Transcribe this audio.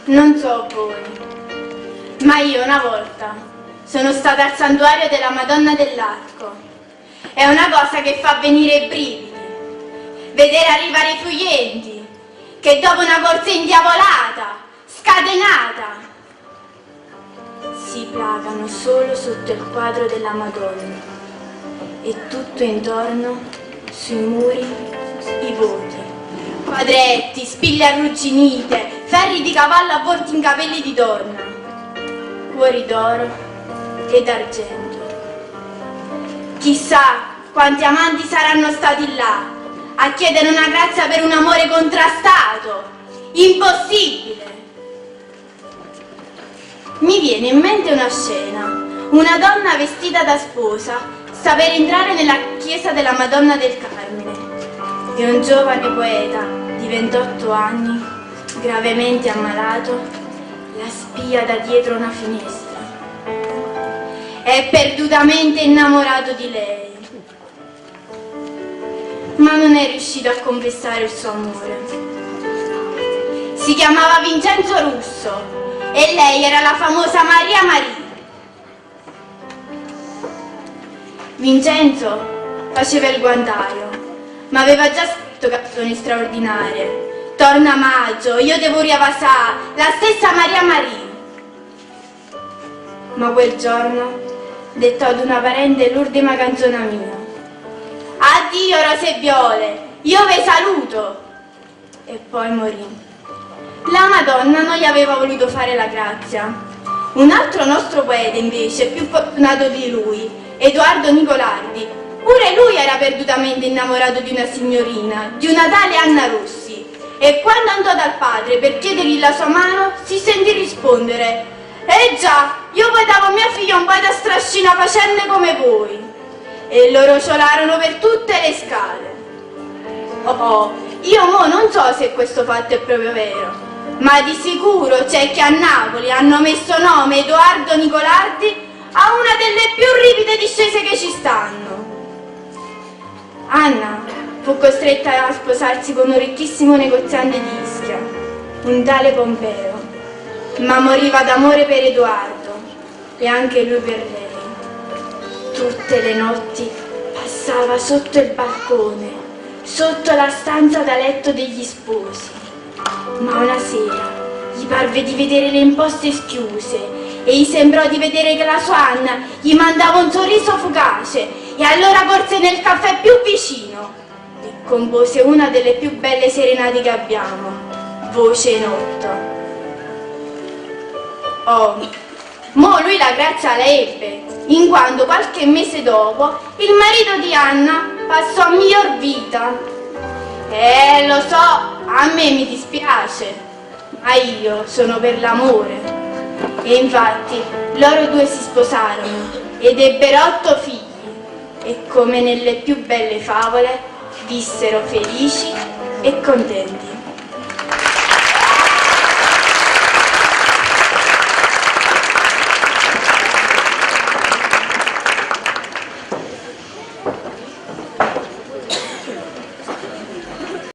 Non so voi, ma io una volta sono stata al santuario della Madonna dell'Arco. È una cosa che fa venire i brividi, vedere arrivare i fluenti, che dopo una corsa indiavolata, scatenata, si placano solo sotto il quadro della Madonna e tutto intorno, sui muri, i voti. Quadretti, spille arrugginite, ferri di cavallo avvolti in capelli di donna, cuori d'oro ed argento. Chissà quanti amanti saranno stati là a chiedere una grazia per un amore contrastato, impossibile. Mi viene in mente una scena, una donna vestita da sposa sta per entrare nella chiesa della Madonna del Carmine e un giovane poeta di 28 anni, gravemente ammalato, la spia da dietro una finestra. È perdutamente innamorato di lei, ma non è riuscito a confessare il suo amore. Si chiamava Vincenzo Russo e lei era la famosa Maria Maria. Vincenzo faceva il guantaio, ma aveva già scritto canzoni straordinarie. Torna maggio, io devo riavasà, la stessa Maria Maria. Ma quel giorno dettò ad una parente l'ultima canzone mia. Addio rose e viole, io vi saluto. E poi morì. La Madonna non gli aveva voluto fare la grazia. Un altro nostro poeta invece, più fortunato di lui, Edoardo Nicolardi, pure lui era perdutamente innamorato di una signorina, di una tale Anna Rossi, e quando andò dal padre per chiedergli la sua mano si sentì rispondere: già, io poi davo mia figlia un paio da strascina facenne come voi. E loro ciolarono per tutte le scale. Io mo non so se questo fatto è proprio vero, ma di sicuro c'è che a Napoli hanno messo nome Edoardo Nicolardi a una delle più ripide discese che ci stanno. Anna fu costretta a sposarsi con un ricchissimo negoziante di Ischia, un tale Pompeo, ma moriva d'amore per Edoardo e anche lui per lei. Tutte le notti passava sotto il balcone, sotto la stanza da letto degli sposi, ma una sera gli parve di vedere le imposte schiuse e gli sembrò di vedere che la sua Anna gli mandava un sorriso fugace, e allora corse nel caffè più vicino e compose una delle più belle serenate che abbiamo, Voce in otto. Mo lui la grazia la ebbe, in quanto qualche mese dopo il marito di Anna passò a miglior vita. Lo so, a me mi dispiace, ma io sono per l'amore. E infatti loro due si sposarono ed ebbero 8 figli e, come nelle più belle favole, vissero felici e contenti.